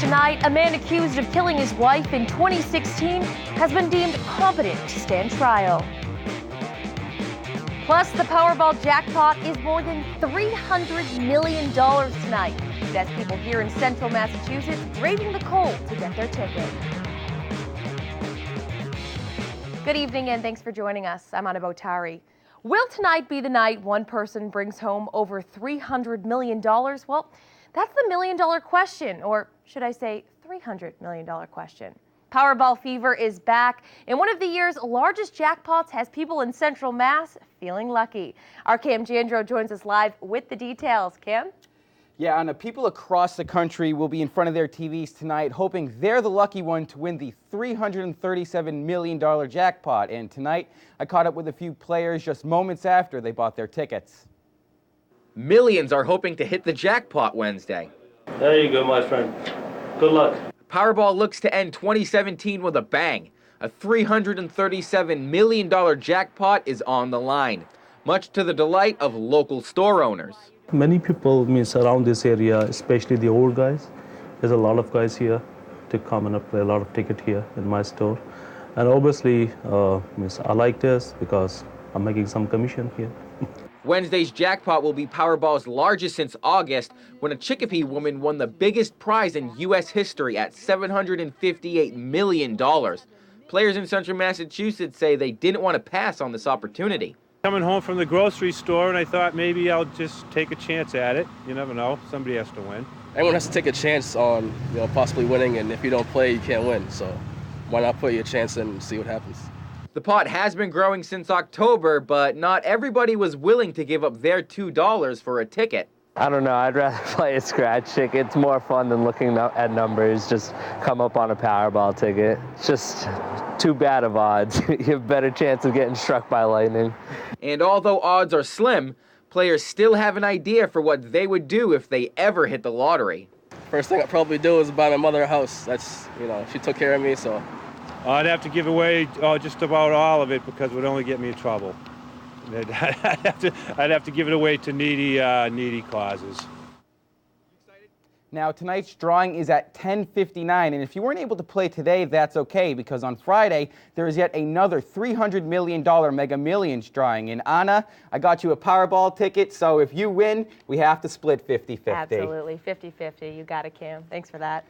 tonight, a man accused of killing his wife in 2016 has been deemed competent to stand trial. Plus, the Powerball jackpot is more than $300 million tonight. It has people here in central Massachusetts braving the cold to get their ticket. Good evening and thanks for joining us. I'm Anna Bottary. Will tonight be the night one person brings home over $300 million? Well, that's the million-dollar question, or should I say $300 million question. Powerball fever is back, and one of the year's largest jackpots has people in Central Mass feeling lucky. Our Cam Jandro joins us live with the details. Cam? Yeah, Anna, people across the country will be in front of their TVs tonight, hoping they're the lucky one to win the $337 million jackpot. And tonight, I caught up with a few players just moments after they bought their tickets. Millions are hoping to hit the jackpot Wednesday. There you go, my friend. Good luck. Powerball looks to end 2017 with a bang. A $337 million jackpot is on the line, much to the delight of local store owners. Many people around this area, especially the old guys. There's a lot of guys here to come and play a lot of ticket here in my store. And obviously, I like this because I'm making some commission here. Wednesday's jackpot will be Powerball's largest since August, when a Chicopee woman won the biggest prize in U.S. history at $758 million. Players in central Massachusetts say they didn't want to pass on this opportunity. Coming home from the grocery store, and I thought maybe I'll just take a chance at it. You never know. Somebody has to win. Everyone has to take a chance on possibly winning, and if you don't play, you can't win. So why not put your chance in and see what happens? The pot has been growing since October, but not everybody was willing to give up their $2 for a ticket. I don't know, I'd rather play a scratch ticket. It's more fun than looking at numbers. Just come up on a Powerball ticket. It's just too bad of odds. You have a better chance of getting struck by lightning. And although odds are slim, players still have an idea for what they would do if they ever hit the lottery. First thing I'd probably do is buy my mother a house. That's, she took care of me, so. I'd have to give away just about all of it because it would only get me in trouble. I'd have to give it away to needy causes. Now, tonight's drawing is at 10:59, and if you weren't able to play today, that's okay, because on Friday, there is yet another $300 million Mega Millions drawing. And Anna, I got you a Powerball ticket, so if you win, we have to split 50-50. Absolutely, 50-50. You got it, Cam. Thanks for that.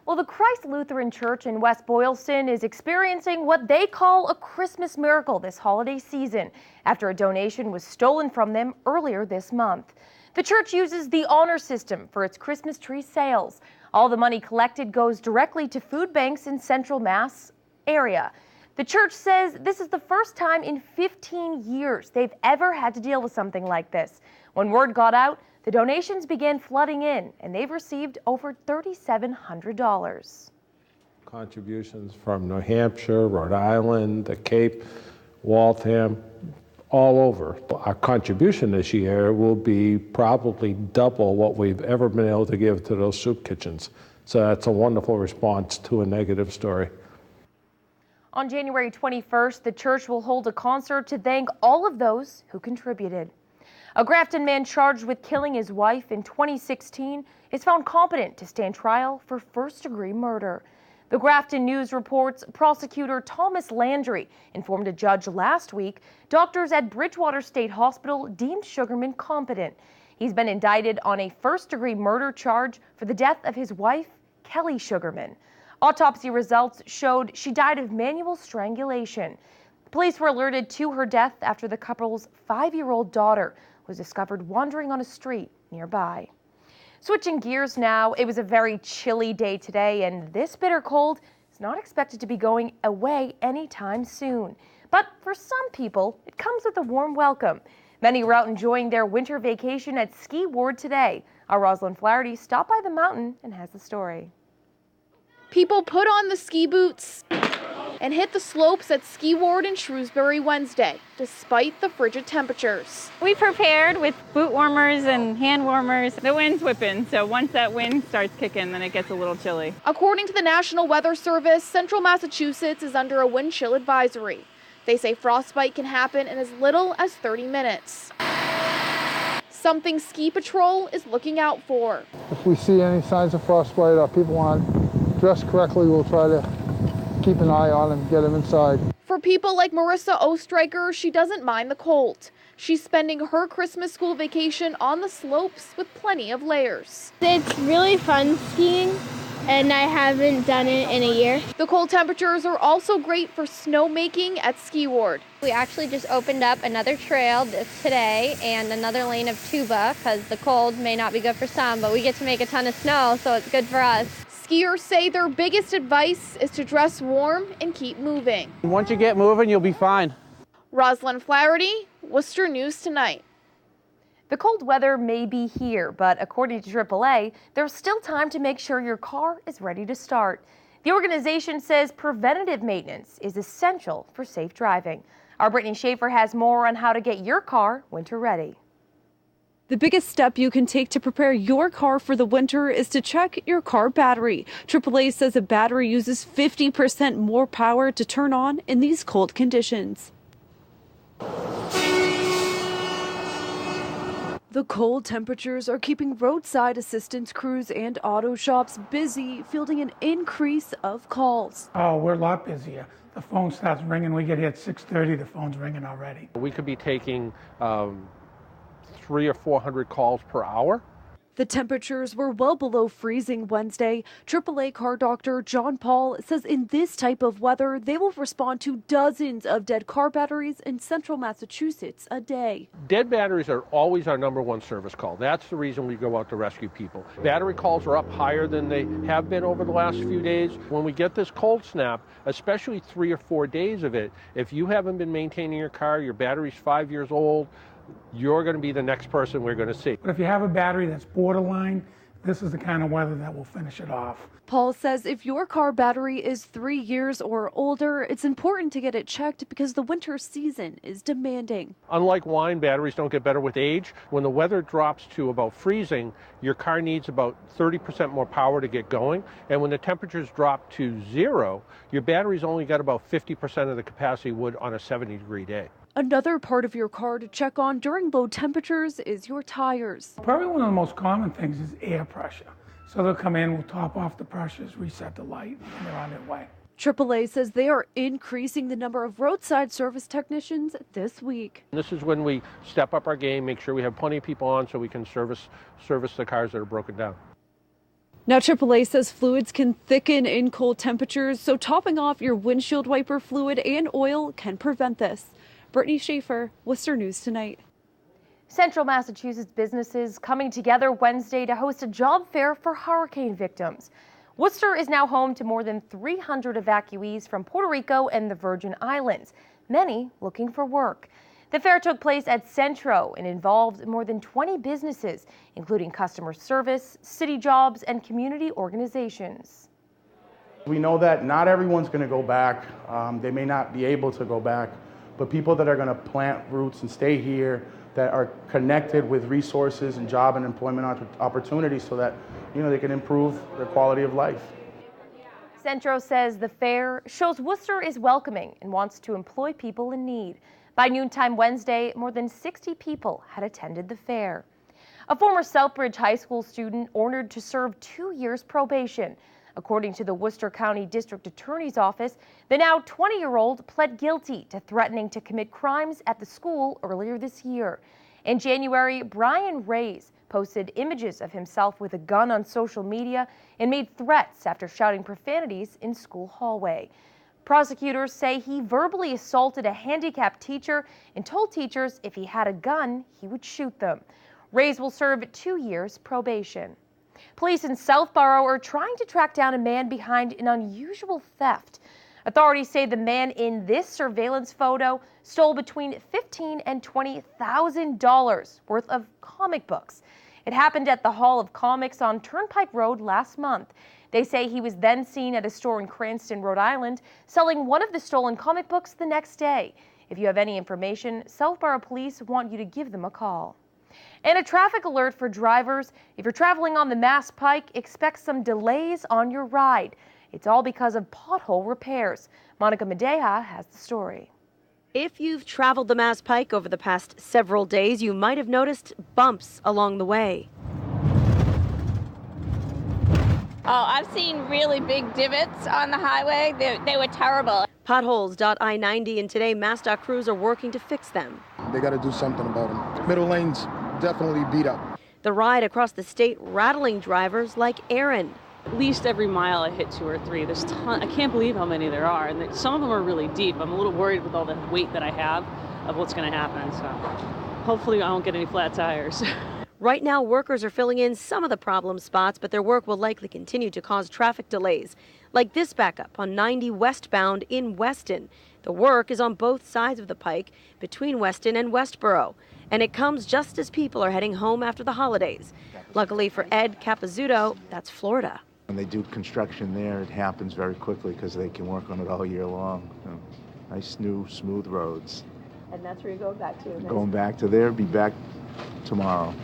Well, the Christ Lutheran Church in West Boylston is experiencing what they call a Christmas miracle this holiday season after a donation was stolen from them earlier this month. The church uses the honor system for its Christmas tree sales. All the money collected goes directly to food banks in Central Mass area. The church says this is the first time in 15 years they've ever had to deal with something like this. When word got out, the donations began flooding in, and they've received over $3,700. Contributions from New Hampshire, Rhode Island, the Cape, Waltham, all over. Our contribution this year will be probably double what we've ever been able to give to those soup kitchens. So that's a wonderful response to a negative story. On January 21st, the church will hold a concert to thank all of those who contributed. A Grafton man charged with killing his wife in 2016 is found competent to stand trial for first-degree murder. The Grafton News reports prosecutor Thomas Landry informed a judge last week doctors at Bridgewater State Hospital deemed Sugarman competent. He's been indicted on a first-degree murder charge for the death of his wife, Kelly Sugarman. Autopsy results showed she died of manual strangulation. Police were alerted to her death after the couple's 5-year-old daughter was discovered wandering on a street nearby. Switching gears now, it was a very chilly day today, and this bitter cold is not expected to be going away anytime soon. But for some people, it comes with a warm welcome. Many were out enjoying their winter vacation at Ski Ward today. Our Rosalind Flaherty stopped by the mountain and has the story. People put on the ski boots and hit the slopes at Ski Ward in Shrewsbury Wednesday, despite the frigid temperatures. We prepared with boot warmers and hand warmers. The wind's whipping, so once that wind starts kicking, then it gets a little chilly. According to the National Weather Service, central Massachusetts is under a wind chill advisory. They say frostbite can happen in as little as 30 minutes. something Ski Patrol is looking out for. If we see any signs of frostbite or people aren't dressed correctly, we'll try to keep an eye on them, get them inside. For people like Marissa Ostreicher, she doesn't mind the cold. She's spending her Christmas school vacation on the slopes with plenty of layers. It's really fun skiing, and I haven't done it in a year. The cold temperatures are also great for snowmaking at Ski Ward. We actually just opened up another trail today and another lane of tuba because the cold may not be good for some, but we get to make a ton of snow, so it's good for us. Skiers say their biggest advice is to dress warm and keep moving. Once you get moving, you'll be fine. Rosalind Flaherty, Worcester News Tonight. The cold weather may be here, but according to AAA, there's still time to make sure your car is ready to start. The organization says preventative maintenance is essential for safe driving. Our Brittany Schaefer has more on how to get your car winter ready. The biggest step you can take to prepare your car for the winter is to check your car battery. AAA says a battery uses 50% more power to turn on in these cold conditions. The cold temperatures are keeping roadside assistance crews and auto shops busy, fielding an increase of calls. Oh, we're a lot busier. The phone starts ringing. We get here at 6:30, the phone's ringing already. We could be taking 300 or 400 calls per hour. The temperatures were well below freezing Wednesday. AAA car doctor John Paul says in this type of weather, they will respond to dozens of dead car batteries in central Massachusetts a day. Dead batteries are always our #1 service call. That's the reason we go out to rescue people. Battery calls are up higher than they have been over the last few days. When we get this cold snap, especially 3 or 4 days of it, if you haven't been maintaining your car, your battery's 5 years old, you're going to be the next person we're going to see. But if you have a battery that's borderline, this is the kind of weather that will finish it off. Paul says if your car battery is 3 years or older, it's important to get it checked because the winter season is demanding. Unlike wine, batteries don't get better with age. When the weather drops to about freezing, your car needs about 30% more power to get going. And when the temperatures drop to 0, your battery's only got about 50% of the capacity it would on a 70-degree day. Another part of your car to check on during low temperatures is your tires. Probably one of the most common things is air pressure. So they'll come in, we'll top off the pressures, reset the light, and they're on their way. AAA says they are increasing the number of roadside service technicians this week. This is when we step up our game, make sure we have plenty of people on so we can service the cars that are broken down. Now, AAA says fluids can thicken in cold temperatures, so topping off your windshield wiper fluid and oil can prevent this. Brittany Schaefer, Worcester News Tonight. Central Massachusetts businesses coming together Wednesday to host a job fair for hurricane victims. Worcester is now home to more than 300 evacuees from Puerto Rico and the Virgin Islands, many looking for work. The fair took place at Centro and involved more than 20 businesses, including customer service, city jobs, and community organizations. We know that not everyone's going to go back. They may not be able to go back, but people that are going to plant roots and stay here, that are connected with resources and job and employment opportunities so that, they can improve their quality of life. Centro says the fair shows Worcester is welcoming and wants to employ people in need. By noontime Wednesday, more than 60 people had attended the fair. A former Southbridge High School student ordered to serve 2 years probation. According to the Worcester County District Attorney's Office, the now 20-year-old pled guilty to threatening to commit crimes at the school earlier this year. In January, Brian Reyes posted images of himself with a gun on social media and made threats after shouting profanities in school hallway. Prosecutors say he verbally assaulted a handicapped teacher and told teachers if he had a gun, he would shoot them. Reyes will serve 2 years probation. Police in Southborough are trying to track down a man behind an unusual theft. Authorities say the man in this surveillance photo stole between $15,000 and $20,000 worth of comic books. It happened at the Hall of Comics on Turnpike Road last month. They say he was then seen at a store in Cranston, Rhode Island, selling one of the stolen comic books the next day. If you have any information, Southborough police want you to give them a call. And a traffic alert for drivers. If you're traveling on the Mass Pike, expect some delays on your ride. It's all because of pothole repairs. Monica Medea has the story. If you've traveled the Mass Pike over the past several days, you might have noticed bumps along the way. Oh, I've seen really big divots on the highway. They were terrible. Potholes.I-90, and today MassDOT crews are working to fix them. They got to do something about them. Middle lanes definitely beat up. The ride across the state rattling drivers like Aaron. At least every mile I hit 2 or 3. There's I can't believe how many there are, and some of them are really deep. I'm a little worried with all the weight that I have of what's going to happen, so hopefully I won't get any flat tires. Right now, workers are filling in some of the problem spots, but their work will likely continue to cause traffic delays, like this backup on 90 westbound in Weston. The work is on both sides of the Pike between Weston and Westborough, and it comes just as people are heading home after the holidays. Luckily for Ed Capizzuto, that's Florida. When they do construction there, it happens very quickly because they can work on it all year long. You know, nice, new, smooth roads. And that's where you're going back to. Going back to there, be back tomorrow.